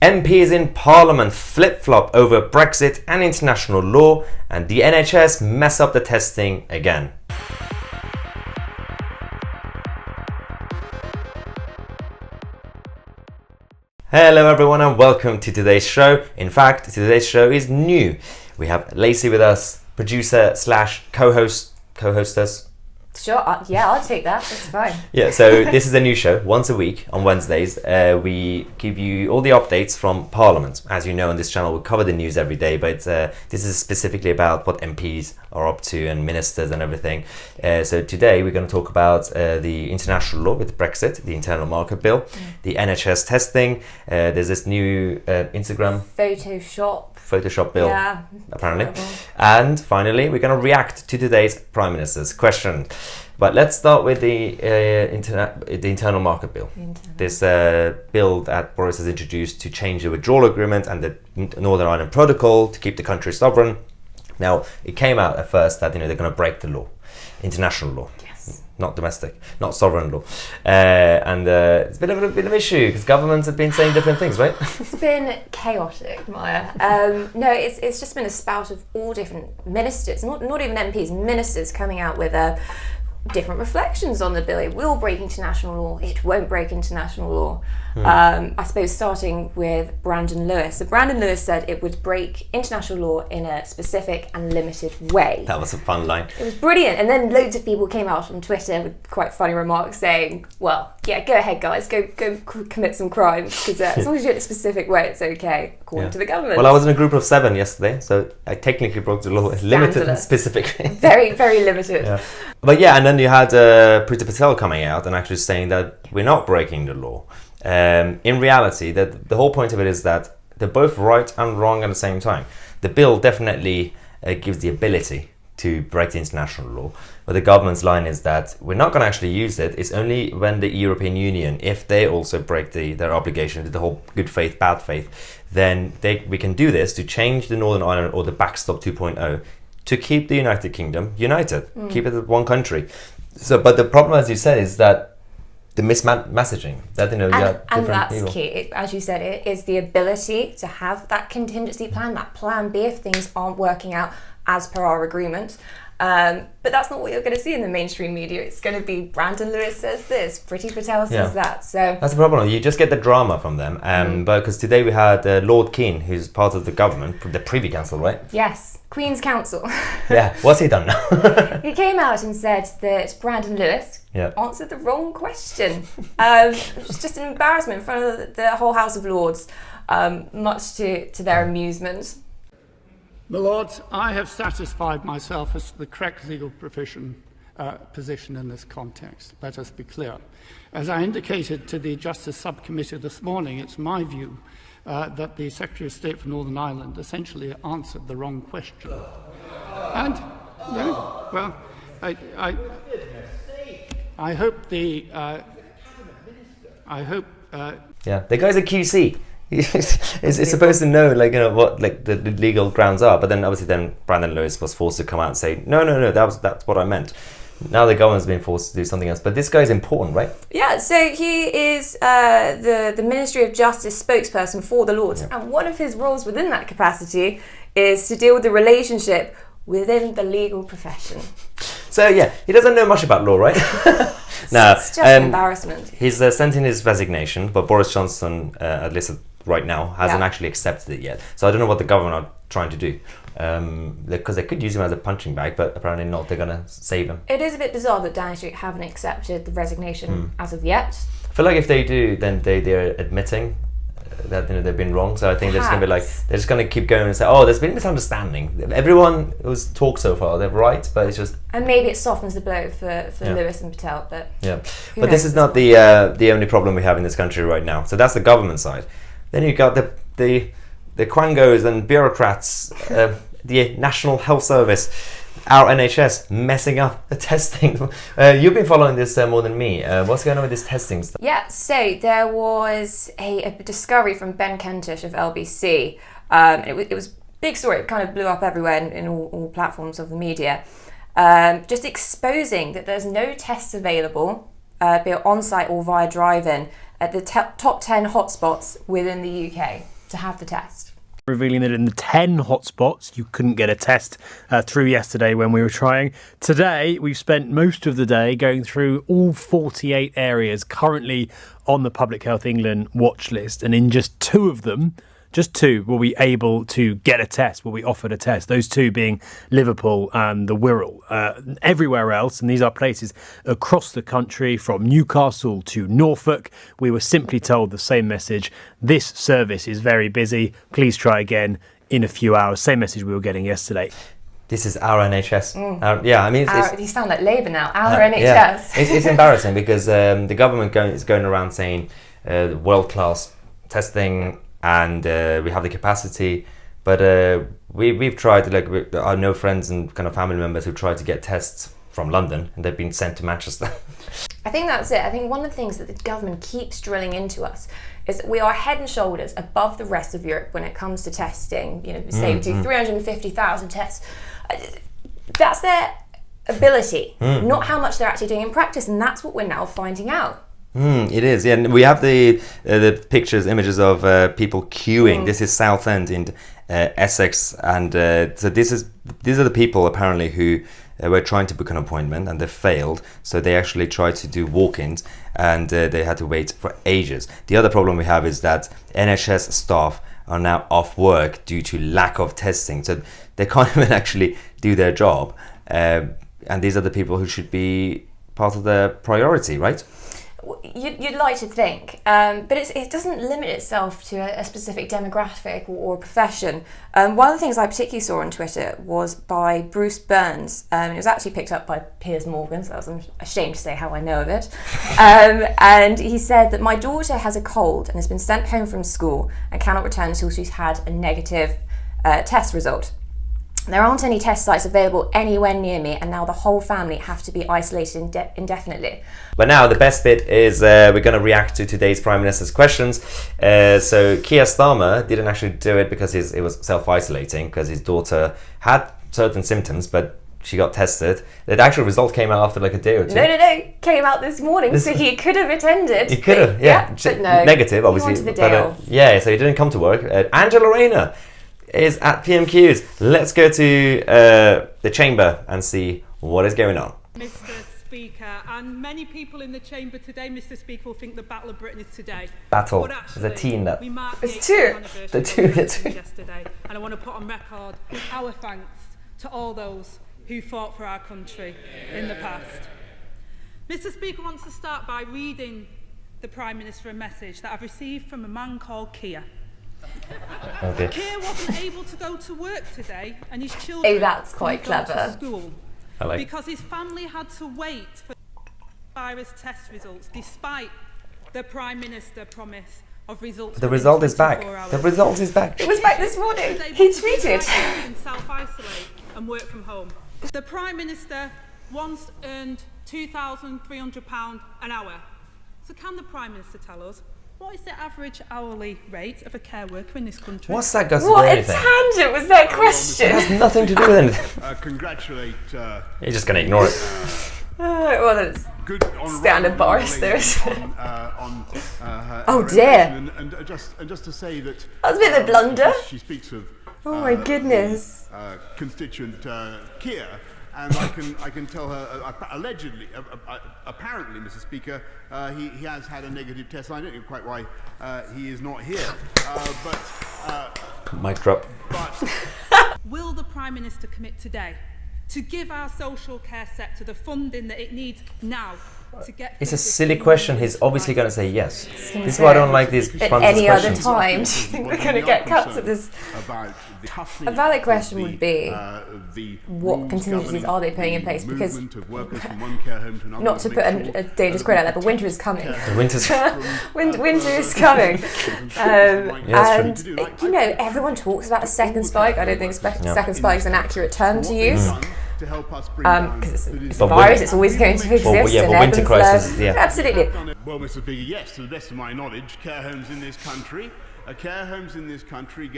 MPs in Parliament flip-flop over Brexit and international law, and the NHS mess up the testing again. Hello everyone and welcome to today's show. In fact, today's show is new. We have Lacey with us, producer slash co-hostess. Sure, yeah, I'll take that. That's fine. Yeah, so this is a new show. Once a week on Wednesdays, we give you all the updates from Parliament. As you know, on this channel, we cover the news every day, but this is specifically about what MPs are up to and ministers and everything. So today we're going to talk about the international law with Brexit, the internal market bill, the NHS testing. There's this new Instagram Photoshop bill, yeah, apparently. terrible. And finally, we're going to react to today's Prime Minister's question. But let's start with the internal market bill. This bill that Boris has introduced to change the withdrawal agreement and the Northern Ireland Protocol to keep the country sovereign. Now, it came out at first that they're going to break the law, international law. Yes. Not domestic, not sovereign law. And it's been a bit of an issue because governments have been saying different things, right? It's been chaotic, Maya. No, it's just been a spout of all different ministers, not even MPs, ministers coming out with different reflections on the bill. It will break international law, it won't break international law. I suppose starting with Brandon Lewis. So Brandon Lewis said it would break international law in a specific and limited way. That was a fun line. It was brilliant. And then loads of people came out on Twitter with quite funny remarks saying, well, yeah, go ahead guys, go commit some crimes, because as long as you do it in a specific way, it's okay, according to the government. Well, I was in a group of 7 yesterday, so I technically broke the law. Limited and specific. Very, very limited. Yeah. But yeah, and then you had Priti Patel coming out and actually saying that we're not breaking the law. In reality, that the whole point of it is that they're both right and wrong at the same time. The bill definitely gives the ability to break the international law, but the government's line is that we're not going to actually use it. It's only when the European Union, if they also break their obligation, the whole good faith, bad faith, then we can do this to change the Northern Ireland or the backstop 2.0 to keep the United Kingdom united, keep it as one country. So, but the problem, as you said, is that the messaging that you have and that's people. key. As you said, it is the ability to have that contingency plan, that plan B if things aren't working out as per our agreement. But that's not what you're going to see in the mainstream media. It's going to be Brandon Lewis says this, Priti Patel says that. So that's the problem. You just get the drama from them. But because today we had Lord Keane, who's part of the government, the Privy Council, right? Yes, Queen's Council. Yeah, what's he done now? He came out and said that Brandon Lewis answered the wrong question. It was just an embarrassment in front of the whole House of Lords, much to their amusement. My Lords, I have satisfied myself as to the correct legal position in this context. Let us be clear. As I indicated to the Justice Subcommittee this morning, it's my view that the Secretary of State for Northern Ireland essentially answered the wrong question. And, well, I hope the... Yeah, the guy's a QC. It's supposed to know, what the legal grounds are, but then obviously Brandon Lewis was forced to come out and say, no, that's what I meant. Now the government's been forced to do something else, but this guy's important, right? Yeah, so he is the Ministry of Justice spokesperson for the Lords, and one of his roles within that capacity is to deal with the relationship within the legal profession. So yeah, he doesn't know much about law, right? No, it's just an embarrassment. He's sent in his resignation, but Boris Johnson, at least right now, hasn't actually accepted it yet. So I don't know what the government are trying to do, because they could use him as a punching bag, but apparently not. They're going to save him. It is a bit bizarre that Downing Street haven't accepted the resignation as of yet. I feel like if they do, then they're admitting that they've been wrong. So I think they're just going to be they're just going to keep going and say, oh, there's been a misunderstanding. Everyone who's talked so far, they're right, but it's just... And maybe it softens the blow for Lewis and Patel, but... Yeah, but this is not the only problem we have in this country right now. So that's the government side. Then you've got the quangos and bureaucrats, the National Health Service, our NHS messing up the testing. You've been following this more than me. What's going on with this testing stuff? Yeah, so there was a discovery from Ben Kentish of LBC. It was a big story. It kind of blew up everywhere in all platforms of the media. Just exposing that there's no tests available, be it on-site or via drive-in, at the top 10 hotspots within the UK. to have the test. Revealing that in the 10 hotspots you couldn't get a test through yesterday when we were trying. Today we've spent most of the day going through all 48 areas currently on the Public Health England watch list, and in just 2 of them, just 2, were we able to get a test, were we offered a test. Those 2 being Liverpool and the Wirral. Everywhere else, and these are places across the country, from Newcastle to Norfolk, we were simply told the same message: this service is very busy, please try again in a few hours. Same message we were getting yesterday. This is our NHS. I mean, You sound like Labour now. Our NHS. Yeah. It's embarrassing because the government is going around saying world-class testing, and we have the capacity, but we've tried. Like, I know friends and kind of family members who tried to get tests from London, and they've been sent to Manchester. I think that's it. I think one of the things that the government keeps drilling into us is that we are head and shoulders above the rest of Europe when it comes to testing. You know, say we do 350,000 tests. That's their ability, not how much they're actually doing in practice, and that's what we're now finding out. It is, yeah. And we have the pictures, images of people queuing. This is Southend in Essex, and so these are the people apparently who were trying to book an appointment and they failed. So they actually tried to do walk-ins, and they had to wait for ages. The other problem we have is that NHS staff are now off work due to lack of testing, so they can't even actually do their job. And these are the people who should be part of the priority, right? You'd like to think, but it doesn't limit itself to a specific demographic or profession. One of the things I particularly saw on Twitter was by Bruce Burns. It was actually picked up by Piers Morgan, so I'm ashamed to say how I know of it. And he said that my daughter has a cold and has been sent home from school and cannot return until she's had a negative test result. There aren't any test sites available anywhere near me, and now the whole family have to be isolated indefinitely. But now the best bit is we're going to react to today's Prime Minister's questions. So Keir Starmer didn't actually do it because it was self-isolating, because his daughter had certain symptoms, but she got tested. The actual result came out after like a day or 2. No, came out this morning, so he could have attended. He could have, yeah. But no. Negative, obviously. He wanted the day off. Yeah, so he didn't come to work. Angela Rayner is at PMQs. Let's go to the chamber and see what is going on. Mr. Speaker, and many people in the chamber today, Mr. Speaker, will think the Battle of Britain is today. Battle. But actually, there's a T in that. We marked It's the 2. 80th The two. anniversary of yesterday, and I want to put on record our thanks to all those who fought for our country in the past. Mr. Speaker wants to start by reading the Prime Minister a message that I've received from a man called Keir. Okay. Keir wasn't able to go to work today, and his children that's quite couldn't go clever. to school because his family had to wait for virus test results, despite the Prime Minister promise of results. The result is back. 24 hours. The result is back. It was back this morning. He was able He to be tweeted. isolated and self-isolate and work from home. The Prime Minister once earned £2,300 an hour. So can the Prime Minister tell us, what is the average hourly rate of a care worker in this country? What's that got to do with What a anything? tangent was that question? It has nothing to do with anything. Congratulate. You're just going to ignore it. Well, that's Good standard Boris there. her Oh dear. and just to say that That was a bit of a blunder. she speaks of Oh my goodness. constituent Keir, and I can tell her allegedly, apparently, Mr. Speaker, he has had a negative test. I don't know quite why he is not here, Mic drop. but Will the Prime Minister commit today to give our social care sector the funding that it needs now to get... It's a silly question. He's obviously going to say yes. This is why I don't like these At Prime any Minister's other questions. time, do you think we're going to get cuts at this? A valid question would be, what contingencies are they putting in place? Because, not to put a dangerous quote out there, but winter is coming. The winter's... Winter is coming. Yes, and, you know, everyone talks about a second spike. I don't think second spike is an accurate term to use. Because it's a virus, it's always going to exist. Well, yeah, and but ebb winter and flow. crisis, yeah. Absolutely. Well, Mr. Speaker, yes, to the best of my knowledge, care homes in this country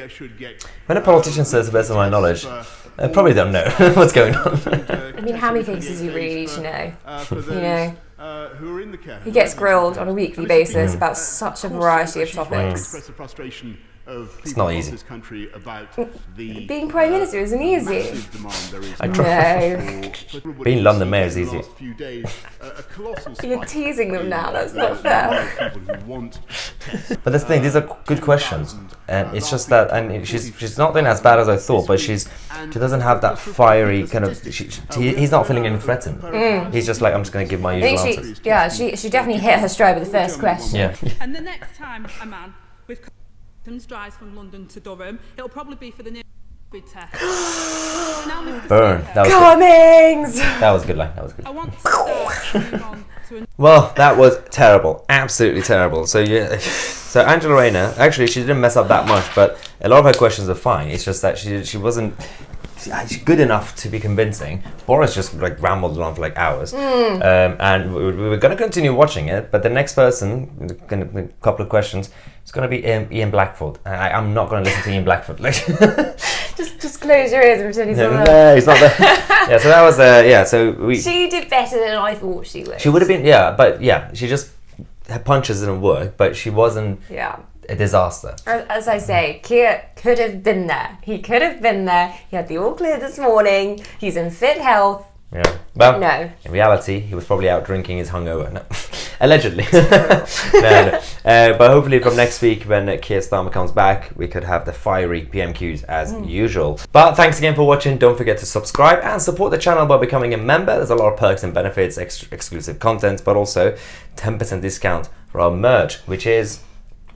should get... When a politician says, the best of my knowledge, I probably don't know what's going on. I mean, how many things does he really need to know? You know, who are in the care he gets grilled on a weekly basis about such a variety of topics. Express the frustration of people not across easy. this country about the Being Prime Minister isn't easy. massive demand there is I now try. for Being London Mayor is in the easy. last few days, a colossal You're spike teasing them in now, that's the not fair. number of people who want tests. But that's the thing; these are good questions, and it's just that, and she's not doing as bad as I thought, but she doesn't have that fiery kind of. He's not feeling any threatened. He's just like, I'm just going to give my I usual think answers. she definitely hit her stride with the first question. Yeah. And the next time a man with customs drives from London to Durham, it'll probably be for the near COVID test. Now, Mr. Burn. Speaker, That was good. Cummings! That was a good line. That was good. I want to start to move on to a Well, that was terrible. Absolutely terrible. So yeah, so Angela Rayner, actually, she didn't mess up that much, but a lot of her questions are fine. It's just that she wasn't she's good enough to be convincing. Boris just like rambled on for like hours, and we were going to continue watching it. But the next person, a couple of questions, it's going to be Ian Blackford. I'm not going to listen to Ian Blackford. Like, Just close your ears and pretend he's not there. no, he's not there. Yeah, so that was So we. She did better than I thought she would. She would have been, but she just her punches didn't work, but she wasn't Yeah. a disaster. As I say, Keir could have been there. He could have been there. He had the all clear this morning. He's in fit health. Yeah, but No. in reality, he was probably out drinking his hungover. No. Allegedly. No. But hopefully from next week when Keir Starmer comes back, we could have the fiery PMQs as usual. But thanks again for watching. Don't forget to subscribe and support the channel by becoming a member. There's a lot of perks and benefits, exclusive content, but also 10% discount for our merch, which is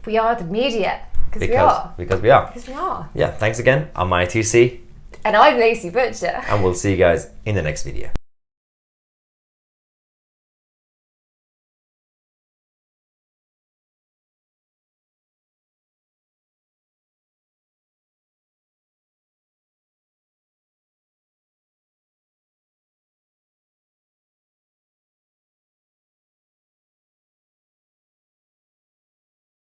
We are the media. Because we are. because we are. Because we are. Yeah, thanks again. I'm Tousi, And I'm Lacey Butcher. and we'll see you guys in the next video.